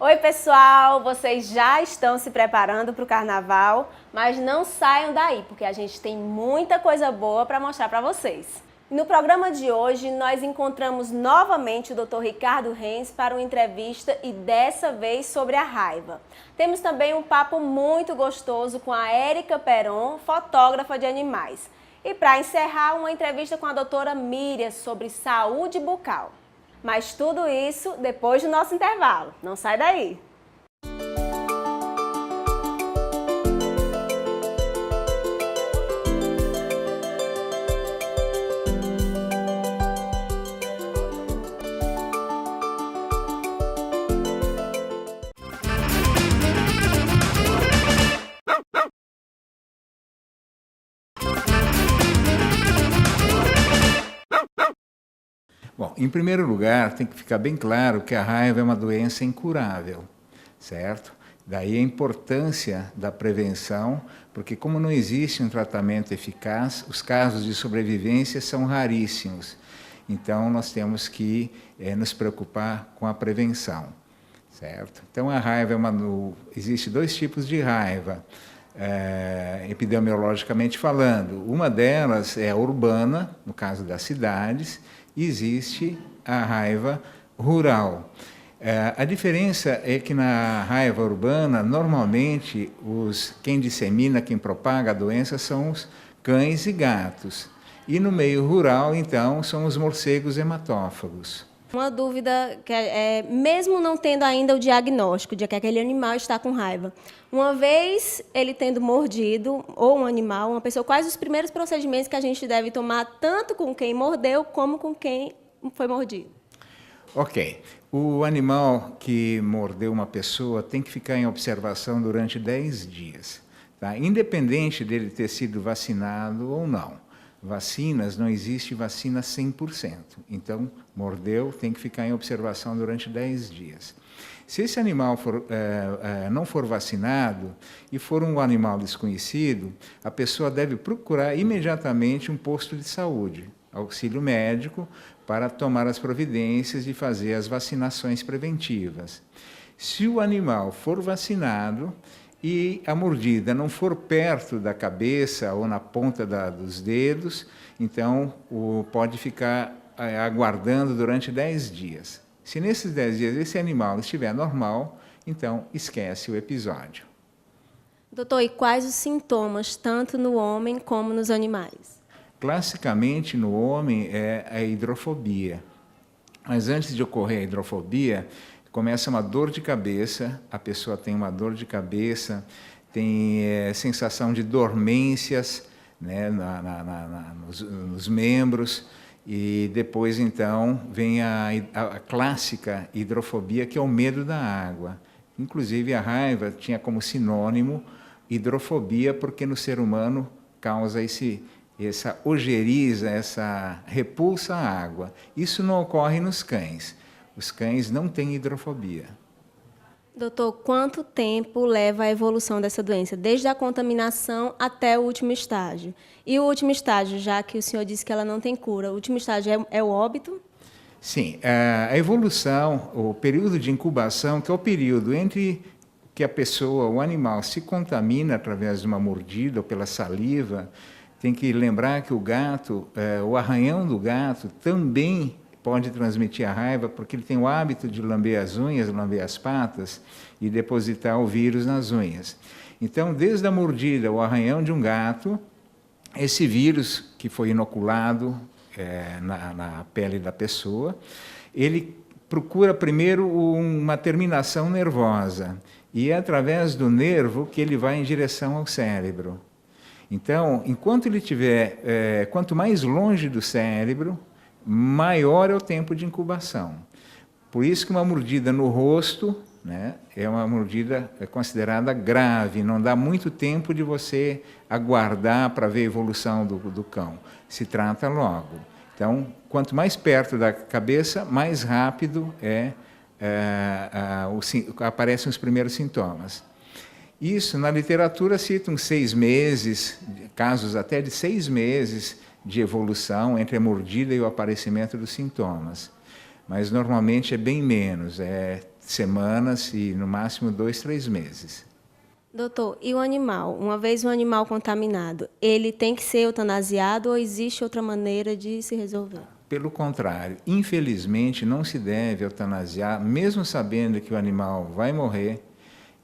Oi pessoal, vocês já estão se preparando para o carnaval, mas não saiam daí, porque a gente tem muita coisa boa para mostrar para vocês. No programa de hoje, nós encontramos novamente o Dr. Ricardo Reis para uma entrevista e dessa vez sobre a raiva. Temos também um papo muito gostoso com a Érica Peron, fotógrafa de animais. E para encerrar, uma entrevista com a doutora Miriam sobre saúde bucal. Mas tudo isso depois do nosso intervalo. Não sai daí! Bom, em primeiro lugar, tem que ficar bem claro que a raiva é uma doença incurável, certo? Daí a importância da prevenção, porque como não existe um tratamento eficaz, os casos de sobrevivência são raríssimos. Então, nós temos que nos preocupar com a prevenção, certo? Então, a raiva existe dois tipos de raiva, epidemiologicamente falando. Uma delas é a urbana, no caso das cidades, e existe a raiva rural. A diferença é que na raiva urbana, normalmente, quem dissemina, quem propaga a doença são os cães e gatos. E no meio rural, então, são os morcegos hematófagos. Uma dúvida que mesmo não tendo ainda o diagnóstico de que aquele animal está com raiva, uma vez ele tendo mordido, ou um animal, uma pessoa, quais os primeiros procedimentos que a gente deve tomar, tanto com quem mordeu, como com quem foi mordido? Ok. O animal que mordeu uma pessoa tem que ficar em observação durante 10 dias, tá? Independente dele ter sido vacinado ou não. Vacinas, não existe vacina 100%. Então, mordeu, tem que ficar em observação durante 10 dias. Se esse animal não for vacinado e for um animal desconhecido, a pessoa deve procurar imediatamente um posto de saúde, auxílio médico, para tomar as providências e fazer as vacinações preventivas. Se o animal for vacinado e a mordida não for perto da cabeça ou na ponta dos dedos, então pode ficar aguardando durante 10 dias. Se nesses 10 dias esse animal estiver normal, então esquece o episódio. Doutor, e quais os sintomas, tanto no homem como nos animais? Classicamente, no homem, é a hidrofobia. Mas antes de ocorrer a hidrofobia, começa uma dor de cabeça, a pessoa tem uma dor de cabeça, tem sensação de dormências, né, nos membros, e depois, então, vem a clássica hidrofobia, que é o medo da água. Inclusive, a raiva tinha como sinônimo hidrofobia, porque no ser humano causa essa ojeriza, essa repulsa à água. Isso não ocorre nos cães. Os cães não têm hidrofobia. Doutor, quanto tempo leva a evolução dessa doença, desde a contaminação até o último estágio? E o último estágio, já que o senhor disse que ela não tem cura, o último estágio é o óbito? Sim, a evolução, o período de incubação, que é o período entre que a pessoa, o animal, se contamina através de uma mordida ou pela saliva, tem que lembrar que o gato, o arranhão do gato também pode transmitir a raiva, porque ele tem o hábito de lamber as unhas, lamber as patas e depositar o vírus nas unhas. Então, desde a mordida, o arranhão de um gato, esse vírus que foi inoculado na pele da pessoa, ele procura primeiro uma terminação nervosa, e é através do nervo que ele vai em direção ao cérebro. Então, enquanto ele estiver, quanto mais longe do cérebro, maior é o tempo de incubação. Por isso que uma mordida no rosto, né, é uma mordida considerada grave, não dá muito tempo de você aguardar para ver a evolução do cão. Se trata logo. Então, quanto mais perto da cabeça, mais rápido aparecem os primeiros sintomas. Isso, na literatura, citam 6 meses, casos até de 6 meses de evolução entre a mordida e o aparecimento dos sintomas. Mas, normalmente, é bem menos, semanas e no máximo 2, 3 meses. Doutor, e o animal? Uma vez o animal contaminado, ele tem que ser eutanasiado ou existe outra maneira de se resolver? Pelo contrário, infelizmente não se deve eutanasiar, mesmo sabendo que o animal vai morrer,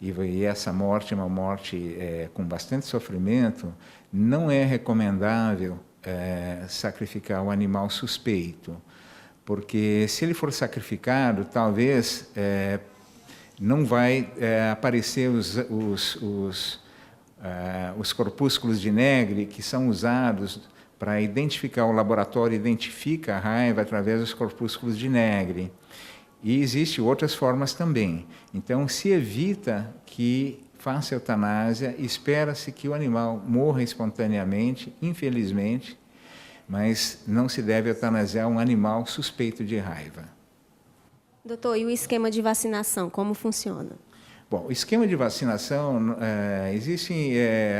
e essa morte é uma morte com bastante sofrimento, não é recomendável sacrificar o animal suspeito, porque se ele for sacrificado, talvez não vai aparecer os corpúsculos de Negri que são usados para identificar, o laboratório identifica a raiva através dos corpúsculos de Negri. E existem outras formas também. Então, se evita que faça eutanásia, espera-se que o animal morra espontaneamente, infelizmente, mas não se deve eutanasiar um animal suspeito de raiva. Doutor, e o esquema de vacinação, como funciona? Bom, o esquema de vacinação, existem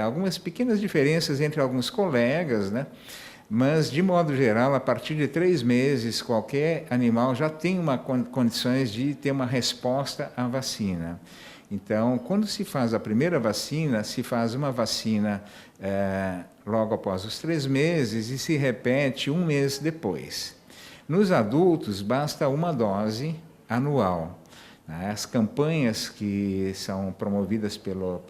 algumas pequenas diferenças entre alguns colegas, né? Mas, de modo geral, a partir de 3 meses, qualquer animal já tem condições de ter uma resposta à vacina. Então, quando se faz a primeira vacina, se faz uma vacina logo após os 3 meses e se repete 1 mês depois. Nos adultos, basta uma dose anual. As campanhas que são promovidas pelo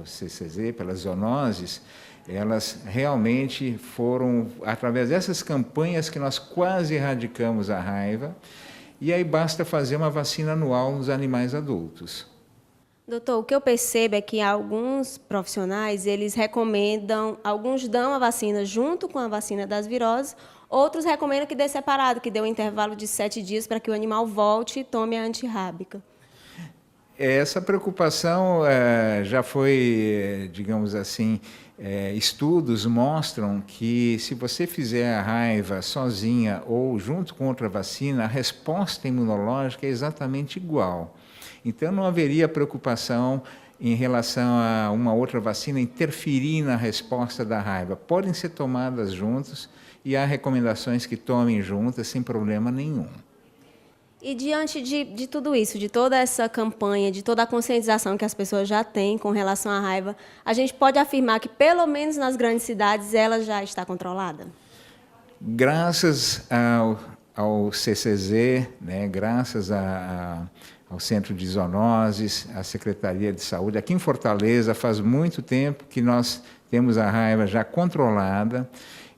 CCZ, pelas zoonoses, elas realmente foram através dessas campanhas que nós quase erradicamos a raiva, e aí basta fazer uma vacina anual nos animais adultos. Doutor, o que eu percebo é que alguns profissionais, eles recomendam, alguns dão a vacina junto com a vacina das viroses, outros recomendam que dê separado, que dê um intervalo de 7 dias para que o animal volte e tome a antirrábica. Essa preocupação já foi, digamos assim, estudos mostram que se você fizer a raiva sozinha ou junto com outra vacina, a resposta imunológica é exatamente igual. Então não haveria preocupação em relação a uma outra vacina interferir na resposta da raiva. Podem ser tomadas juntas e há recomendações que tomem juntas sem problema nenhum. E diante de tudo isso, de toda essa campanha, de toda a conscientização que as pessoas já têm com relação à raiva, a gente pode afirmar que, pelo menos nas grandes cidades, ela já está controlada? Graças ao CCZ, né, graças ao Centro de Zoonoses, à Secretaria de Saúde, aqui em Fortaleza faz muito tempo que nós temos a raiva já controlada,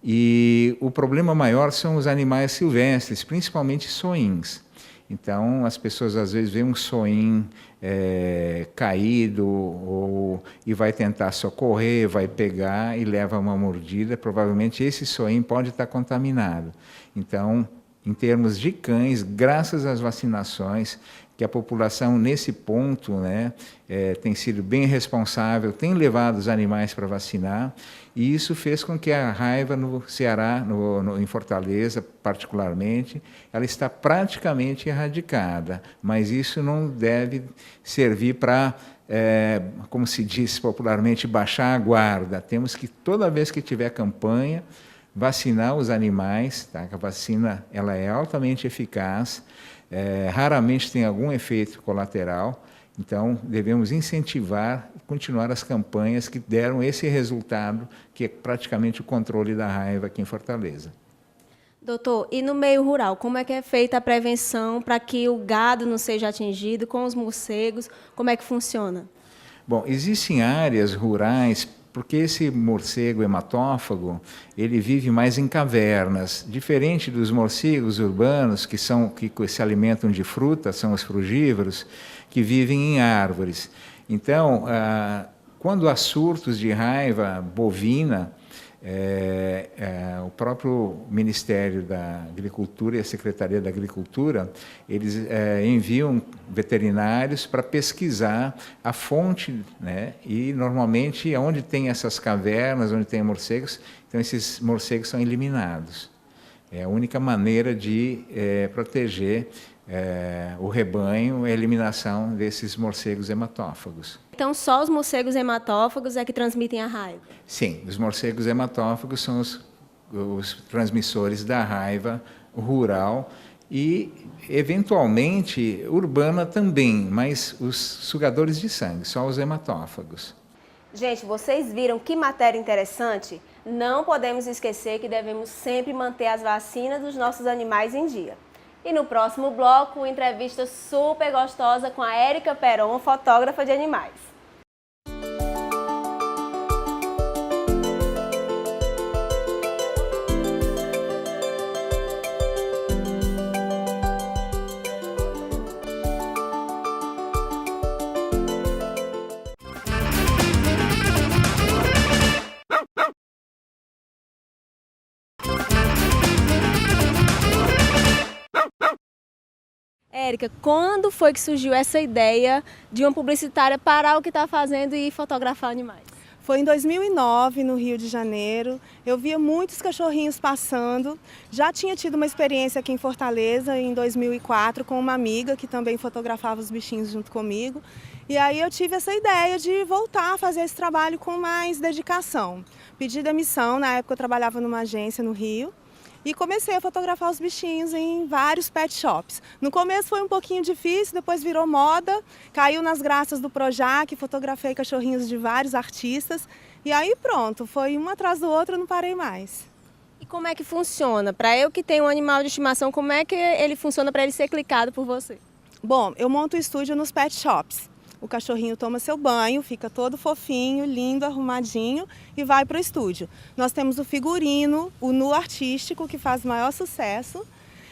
e o problema maior são os animais silvestres, principalmente soins. Então, as pessoas às vezes veem um soim caído e vai tentar socorrer, vai pegar e leva uma mordida. Provavelmente esse soim pode estar contaminado. Então, em termos de cães, graças às vacinações, que a população nesse ponto, né, tem sido bem responsável, tem levado os animais para vacinar, e isso fez com que a raiva no Ceará, em Fortaleza particularmente, ela está praticamente erradicada, mas isso não deve servir para, como se diz popularmente, baixar a guarda. Temos que, toda vez que tiver campanha, vacinar os animais, tá? A vacina ela é altamente eficaz, raramente tem algum efeito colateral, então devemos incentivar e continuar as campanhas que deram esse resultado, que é praticamente o controle da raiva aqui em Fortaleza. Doutor, e no meio rural, como é que é feita a prevenção para que o gado não seja atingido com os morcegos? Como é que funciona? Bom, existem áreas rurais, porque esse morcego hematófago, ele vive mais em cavernas, diferente dos morcegos urbanos, que se alimentam de frutas, são os frugívoros, que vivem em árvores. Então, quando há surtos de raiva bovina, o próprio Ministério da Agricultura e a Secretaria da Agricultura, eles enviam veterinários para pesquisar a fonte, né? E normalmente onde tem essas cavernas, onde tem morcegos, então esses morcegos são eliminados. É a única maneira de proteger o rebanho, a eliminação desses morcegos hematófagos. Então, só os morcegos hematófagos é que transmitem a raiva? Sim, os morcegos hematófagos são os transmissores da raiva rural, e, eventualmente, urbana também, mas os sugadores de sangue, só os hematófagos. Gente, vocês viram que matéria interessante? Não podemos esquecer que devemos sempre manter as vacinas dos nossos animais em dia. E no próximo bloco, uma entrevista super gostosa com a Érica Peron, fotógrafa de animais. Érica, quando foi que surgiu essa ideia de uma publicitária parar o que está fazendo e fotografar animais? Foi em 2009, no Rio de Janeiro. Eu via muitos cachorrinhos passando. Já tinha tido uma experiência aqui em Fortaleza, em 2004, com uma amiga que também fotografava os bichinhos junto comigo. E aí eu tive essa ideia de voltar a fazer esse trabalho com mais dedicação. Pedi demissão, na época eu trabalhava numa agência no Rio. E comecei a fotografar os bichinhos em vários pet shops. No começo foi um pouquinho difícil, depois virou moda, caiu nas graças do Projac, fotografei cachorrinhos de vários artistas. E aí pronto, foi um atrás do outro, não parei mais. E como é que funciona? Para eu que tenho um animal de estimação, como é que ele funciona para ele ser clicado por você? Bom, eu monto o estúdio nos pet shops. O cachorrinho toma seu banho, fica todo fofinho, lindo, arrumadinho e vai para o estúdio. Nós temos o figurino, o nu artístico, que faz maior sucesso,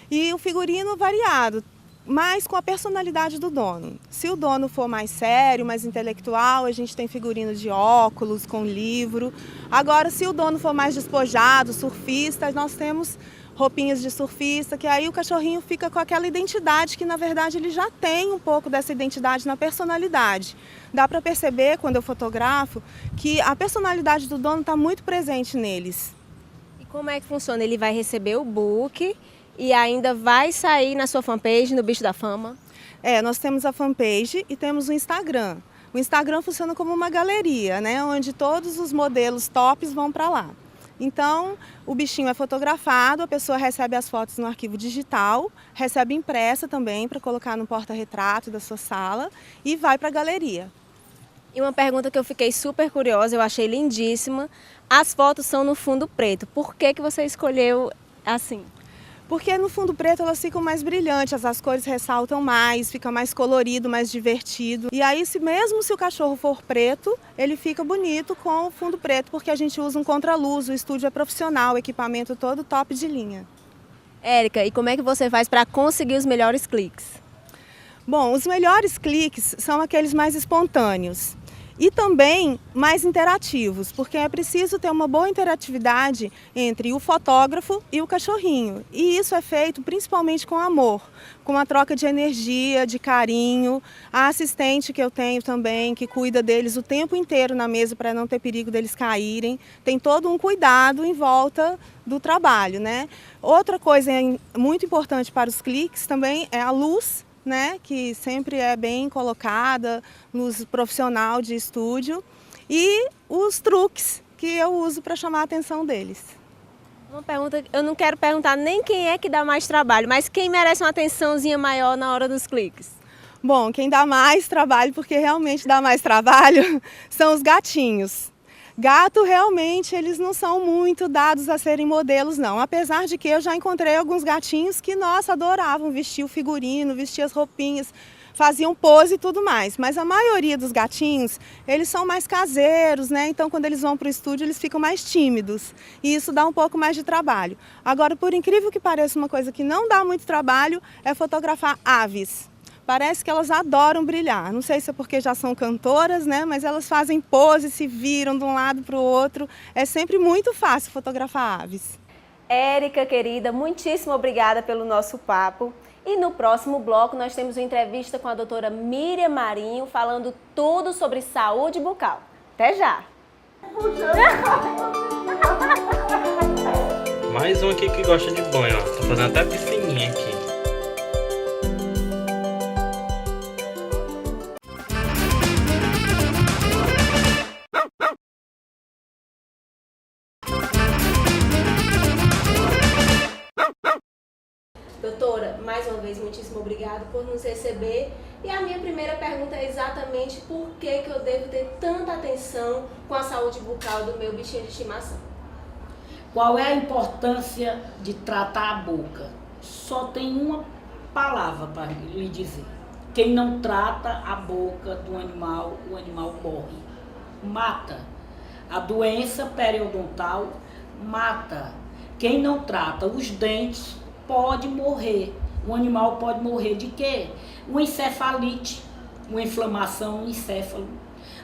e o figurino variado, mas com a personalidade do dono. Se o dono for mais sério, mais intelectual, a gente tem figurino de óculos, com livro. Agora, se o dono for mais despojado, surfista, nós temos roupinhas de surfista, que aí o cachorrinho fica com aquela identidade que, na verdade, ele já tem um pouco dessa identidade na personalidade. Dá para perceber, quando eu fotografo, que a personalidade do dono está muito presente neles. E como é que funciona? Ele vai receber o book e ainda vai sair na sua fanpage, no Bicho da Fama? Nós temos a fanpage e temos o Instagram. O Instagram funciona como uma galeria, né, onde todos os modelos tops vão para lá. Então, o bichinho é fotografado, a pessoa recebe as fotos no arquivo digital, recebe impressa também para colocar no porta-retrato da sua sala e vai para a galeria. E uma pergunta que eu fiquei super curiosa, eu achei lindíssima. As fotos são no fundo preto. Por que você escolheu assim? Porque no fundo preto elas ficam mais brilhantes, as cores ressaltam mais, fica mais colorido, mais divertido. E aí, mesmo se o cachorro for preto, ele fica bonito com o fundo preto, porque a gente usa um contraluz, o estúdio é profissional, o equipamento todo top de linha. Érica, e como é que você faz para conseguir os melhores cliques? Bom, os melhores cliques são aqueles mais espontâneos. E também mais interativos, porque é preciso ter uma boa interatividade entre o fotógrafo e o cachorrinho. E isso é feito principalmente com amor, com a troca de energia, de carinho. A assistente que eu tenho também, que cuida deles o tempo inteiro na mesa para não ter perigo deles caírem. Tem todo um cuidado em volta do trabalho, né? Outra coisa muito importante para os cliques também é a luz, né, que sempre é bem colocada, luz profissional de estúdio, e os truques que eu uso para chamar a atenção deles. Uma pergunta, eu não quero perguntar nem quem é que dá mais trabalho, mas quem merece uma atençãozinha maior na hora dos cliques? Bom, quem dá mais trabalho, porque realmente dá mais trabalho, são os gatinhos. Gato, realmente, eles não são muito dados a serem modelos, não. Apesar de que eu já encontrei alguns gatinhos que, nossa, adoravam vestir o figurino, vestir as roupinhas, faziam pose e tudo mais. Mas a maioria dos gatinhos, eles são mais caseiros, né? Então, quando eles vão para o estúdio, eles ficam mais tímidos. E isso dá um pouco mais de trabalho. Agora, por incrível que pareça, uma coisa que não dá muito trabalho é fotografar aves. Parece que elas adoram brilhar. Não sei se é porque já são cantoras, né? Mas elas fazem pose, se viram de um lado para o outro. É sempre muito fácil fotografar aves. Érica, querida, muitíssimo obrigada pelo nosso papo. E no próximo bloco nós temos uma entrevista com a doutora Miriam Marinho, falando tudo sobre saúde bucal. Até já! Mais um aqui que gosta de banho, ó. Tô fazendo até piscininha aqui. muitíssimo obrigado por nos receber. E a minha primeira pergunta é exatamente por que eu devo ter tanta atenção com a saúde bucal do meu bichinho de estimação. Qual é a importância de tratar a boca? Só tem uma palavra para lhe dizer. Quem não trata a boca do animal, o animal morre. Mata. A doença periodontal mata. Quem não trata os dentes pode morrer. O animal pode morrer de quê? Uma encefalite, uma inflamação no encéfalo.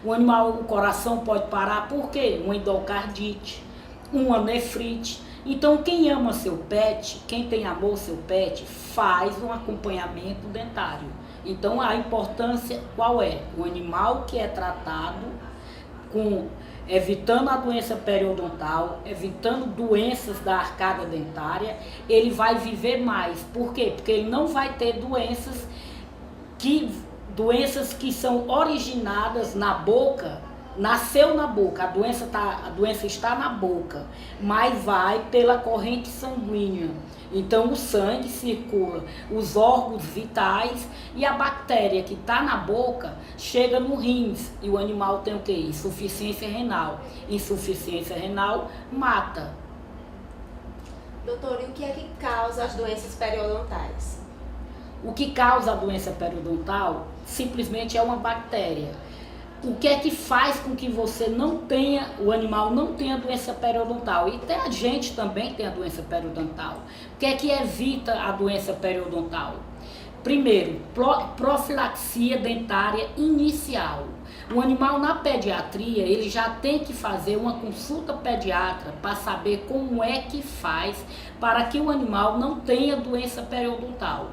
O animal, o coração pode parar por quê? Uma endocardite, uma nefrite. Então, quem ama seu pet, quem tem amor ao seu pet, faz um acompanhamento dentário. Então, a importância qual é? O animal que é tratado evitando a doença periodontal, evitando doenças da arcada dentária, ele vai viver mais. Por quê? Porque ele não vai ter doenças que são originadas na boca, nasceu na boca, a doença está na boca, mas vai pela corrente sanguínea. Então o sangue circula, os órgãos vitais e a bactéria que está na boca chega no rins e o animal tem o quê? Insuficiência renal. Insuficiência renal mata. Doutor, e o que é que causa as doenças periodontais? O que causa a doença periodontal simplesmente é uma bactéria. O que é que faz com que você o animal não tenha doença periodontal? E até a gente também tem a doença periodontal. O que é que evita a doença periodontal? Primeiro, profilaxia dentária inicial. O animal na pediatria, ele já tem que fazer uma consulta pediatra para saber como é que faz para que o animal não tenha doença periodontal.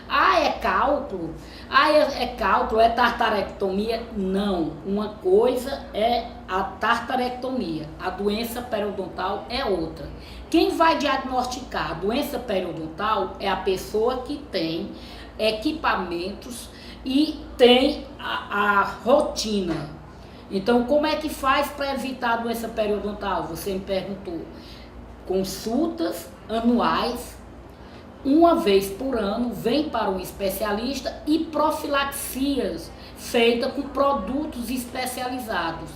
É cálculo? É cálculo, é tartarectomia? Não. Uma coisa é a tartarectomia, a doença periodontal é outra. Quem vai diagnosticar a doença periodontal é a pessoa que tem equipamentos e tem a rotina. Então, como é que faz para evitar a doença periodontal? Você me perguntou. Consultas anuais. Uma vez por ano, vem para um especialista e profilaxias feitas com produtos especializados.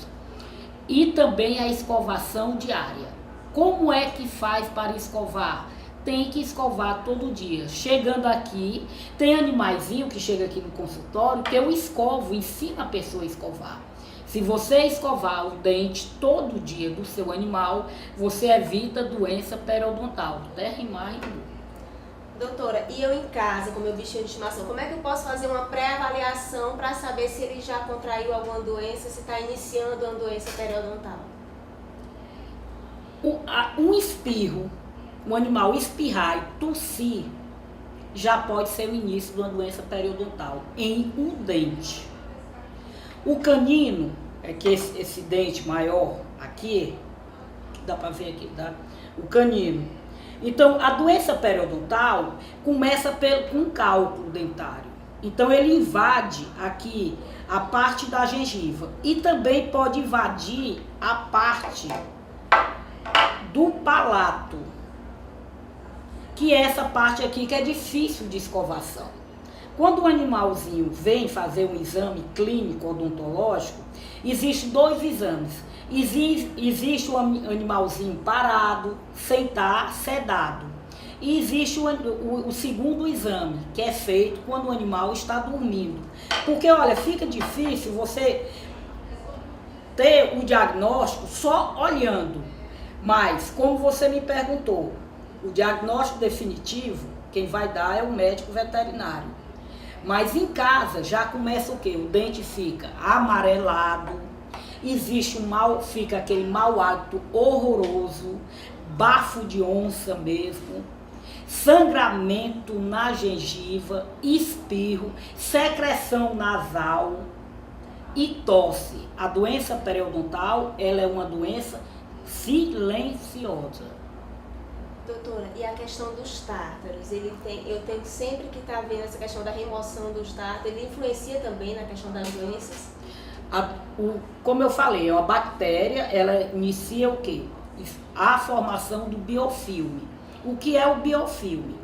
E também a escovação diária. Como é que faz para escovar? Tem que escovar todo dia. Chegando aqui, tem animaizinho que chega aqui no consultório que eu escovo, ensino a pessoa a escovar. Se você escovar o dente todo dia do seu animal, você evita doença periodontal. Até rimar e... Doutora, e eu em casa com meu bichinho de estimação, como é que eu posso fazer uma pré-avaliação para saber se ele já contraiu alguma doença, se está iniciando uma doença periodontal? Um espirro, um animal espirrar e tossir, já pode ser o início de uma doença periodontal em um dente. O canino, é que esse dente maior aqui, dá para ver aqui, tá? O canino. Então, a doença periodontal começa com um cálculo dentário. Então, ele invade aqui a parte da gengiva e também pode invadir a parte do palato, que é essa parte aqui que é difícil de escovação. Quando o animalzinho vem fazer um exame clínico odontológico, existem dois exames. Existe o animalzinho parado, sentado, sedado. E existe o segundo exame, que é feito quando o animal está dormindo. Porque, olha, fica difícil você ter o diagnóstico só olhando. Mas, como você me perguntou, o diagnóstico definitivo, quem vai dar é o médico veterinário. Mas em casa já começa o quê? O dente fica amarelado, fica aquele mau hálito horroroso, bafo de onça mesmo, sangramento na gengiva, espirro, secreção nasal e tosse. A doença periodontal, ela é uma doença silenciosa. Doutora, e a questão dos tártaros? Eu tenho sempre que estar vendo essa questão da remoção dos tártaros, ele influencia também na questão das doenças? Como eu falei, a bactéria, ela inicia o quê? A formação do biofilme. O que é o biofilme?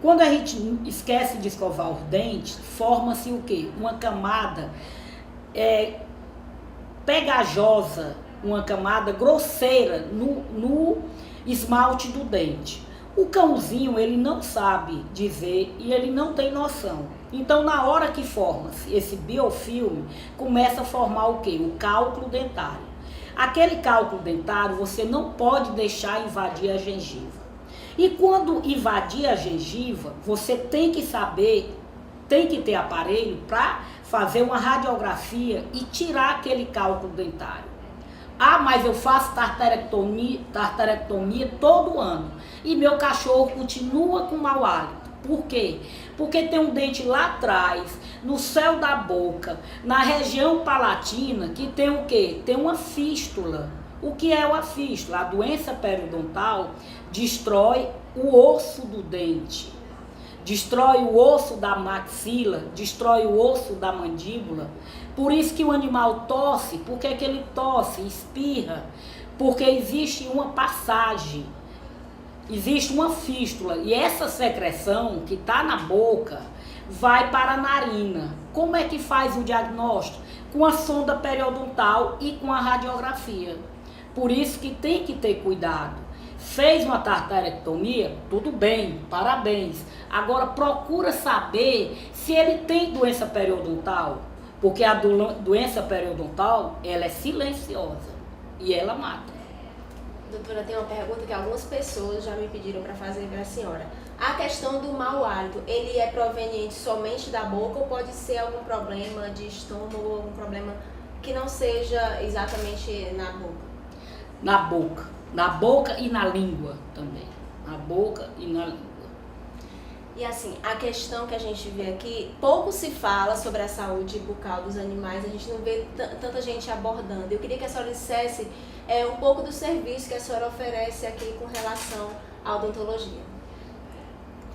Quando a gente esquece de escovar os dentes, forma-se o quê? Uma camada pegajosa, uma camada grosseira no esmalte do dente. O cãozinho, ele não sabe dizer e ele não tem noção. Então, na hora que forma-se esse biofilme, começa a formar o quê? O cálculo dentário. Aquele cálculo dentário, você não pode deixar invadir a gengiva. E quando invadir a gengiva, você tem que saber, tem que ter aparelho para fazer uma radiografia e tirar aquele cálculo dentário. Ah, mas eu faço tartarectomia todo ano e meu cachorro continua com mau hálito. Por quê? Porque tem um dente lá atrás, no céu da boca, na região palatina, que tem o quê? Tem uma fístula. O que é uma fístula? A doença periodontal destrói o osso do dente, destrói o osso da maxila, destrói o osso da mandíbula. Por isso que o animal tosse. Por que ele tosse, espirra? Porque existe uma passagem, existe uma fístula. E essa secreção que está na boca vai para a narina. Como é que faz o diagnóstico? Com a sonda periodontal e com a radiografia. Por isso que tem que ter cuidado. Fez uma tartarectomia? Tudo bem, parabéns. Agora procura saber se ele tem doença periodontal. Porque a doença periodontal, ela é silenciosa e ela mata. Doutora, tem uma pergunta que algumas pessoas já me pediram para fazer para a senhora. A questão do mau hálito, ele é proveniente somente da boca ou pode ser algum problema de estômago, algum problema que não seja exatamente na boca? Na boca e na língua também. Na boca e na língua. E assim, a questão que a gente vê aqui, pouco se fala sobre a saúde bucal dos animais, a gente não vê tanta gente abordando. Eu queria que a senhora dissesse um pouco do serviço que a senhora oferece aqui com relação à odontologia.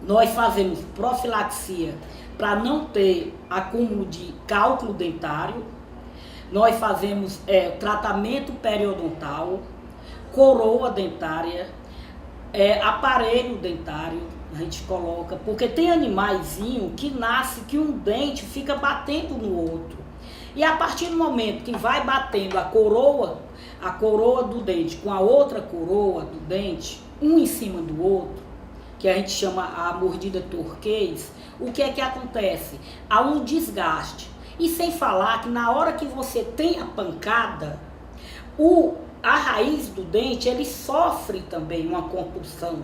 Nós fazemos profilaxia para não ter acúmulo de cálculo dentário. Nós fazemos tratamento periodontal, coroa dentária, aparelho dentário. A gente coloca, porque tem animaizinho que nasce que um dente fica batendo no outro. E a partir do momento que vai batendo a coroa do dente com a outra coroa do dente, um em cima do outro, que a gente chama a mordida turquês, o que é que acontece? Há um desgaste. E sem falar que na hora que você tem a pancada, a raiz do dente, ele sofre também uma contusão.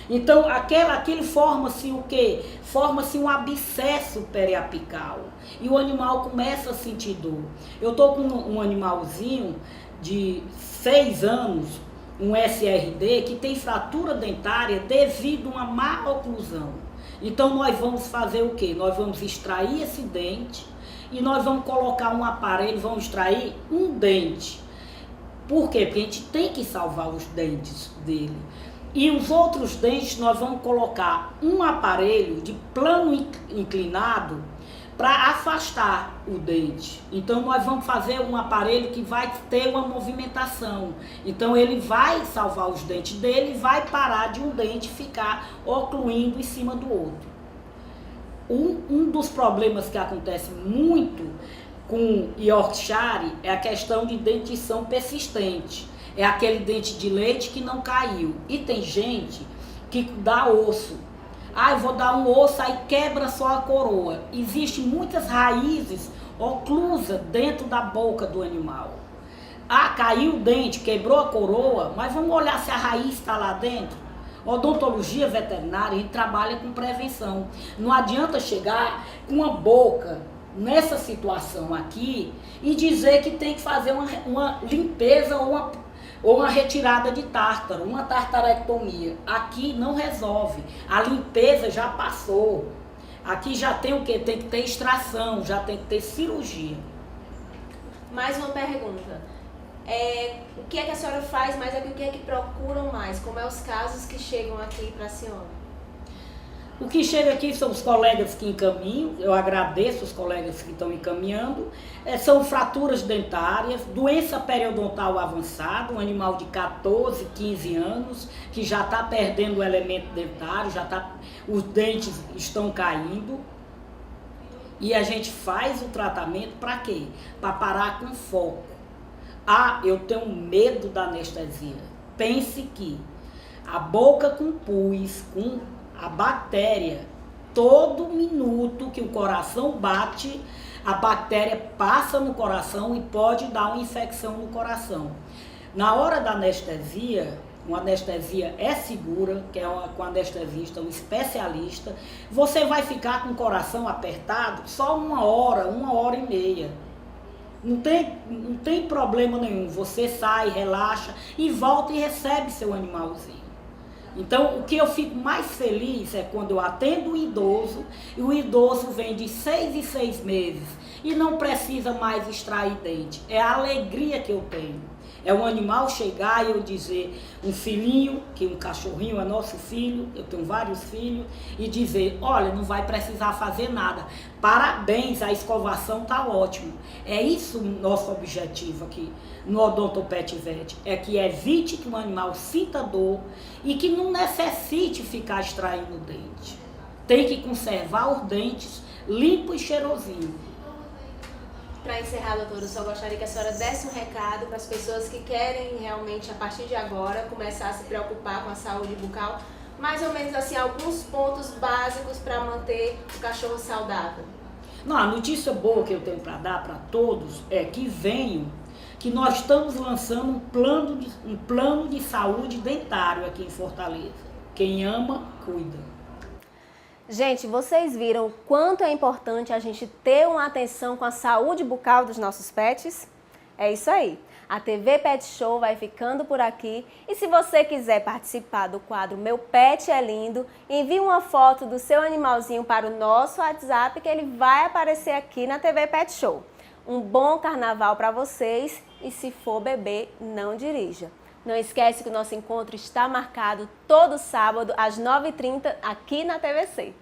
Então, aquele forma-se o quê? Forma-se um abscesso periapical. E o animal começa a sentir dor. Eu estou com um animalzinho de 6 anos, um SRD, que tem fratura dentária devido a uma má oclusão. Então, nós vamos fazer o quê? Nós vamos extrair esse dente e nós vamos colocar um aparelho, vamos extrair um dente. Por quê? Porque a gente tem que salvar os dentes dele. E os outros dentes nós vamos colocar um aparelho de plano inclinado para afastar o dente. Então nós vamos fazer um aparelho que vai ter uma movimentação. Então ele vai salvar os dentes dele e vai parar de um dente ficar ocluindo em cima do outro. Um dos problemas que acontece muito com Yorkshire é a questão de dentição persistente. É aquele dente de leite que não caiu. E tem gente que dá osso. Eu vou dar um osso, aí quebra só a coroa. Existem muitas raízes oclusas dentro da boca do animal. Caiu o dente, quebrou a coroa, mas vamos olhar se a raiz está lá dentro. Odontologia veterinária, a gente trabalha com prevenção. Não adianta chegar com uma boca nessa situação aqui e dizer que tem que fazer uma limpeza ou uma retirada de tártaro, uma tartarectomia. Aqui não resolve. A limpeza já passou. Aqui já tem o quê? Tem que ter extração, já tem que ter cirurgia. Mais uma pergunta. O que é que a senhora faz mais aqui? O que é que procuram mais? Como é os casos que chegam aqui para a senhora? O que chega aqui são os colegas que encaminham, eu agradeço os colegas que estão encaminhando, são fraturas dentárias, doença periodontal avançada, um animal de 14, 15 anos, que já está perdendo o elemento dentário, os dentes estão caindo, e a gente faz o tratamento para quê? Para parar com foco. Ah, eu tenho medo da anestesia. Pense que a boca com pus, com a bactéria, todo minuto que o coração bate, a bactéria passa no coração e pode dar uma infecção no coração. Na hora da anestesia, uma anestesia é segura, que é com anestesista, um especialista, você vai ficar com o coração apertado só 1 hora e meia. Não tem problema nenhum, você sai, relaxa e volta e recebe seu animalzinho. Então, o que eu fico mais feliz é quando eu atendo o idoso e o idoso vem de 6 em 6 meses e não precisa mais extrair dente. É a alegria que eu tenho. É um animal chegar e eu dizer, um filhinho, que um cachorrinho é nosso filho, eu tenho vários filhos, e dizer, olha, não vai precisar fazer nada. Parabéns, a escovação está ótima. É isso o nosso objetivo aqui no Odontopet Vet, é que evite que o animal sinta dor e que não necessite ficar extraindo o dente. Tem que conservar os dentes limpo e cheirosinho. Para encerrar, doutora, eu só gostaria que a senhora desse um recado para as pessoas que querem realmente, a partir de agora, começar a se preocupar com a saúde bucal, mais ou menos assim, alguns pontos básicos para manter o cachorro saudável. Não, a notícia boa que eu tenho para dar para todos é que que nós estamos lançando um plano de saúde dentário aqui em Fortaleza. Quem ama, cuida. Gente, vocês viram o quanto é importante a gente ter uma atenção com a saúde bucal dos nossos pets? É isso aí. A TV Pet Show vai ficando por aqui. E se você quiser participar do quadro Meu Pet é Lindo, envie uma foto do seu animalzinho para o nosso WhatsApp que ele vai aparecer aqui na TV Pet Show. Um bom carnaval para vocês e se for beber, não dirija. Não esquece que o nosso encontro está marcado todo sábado às 9h30 aqui na TVC.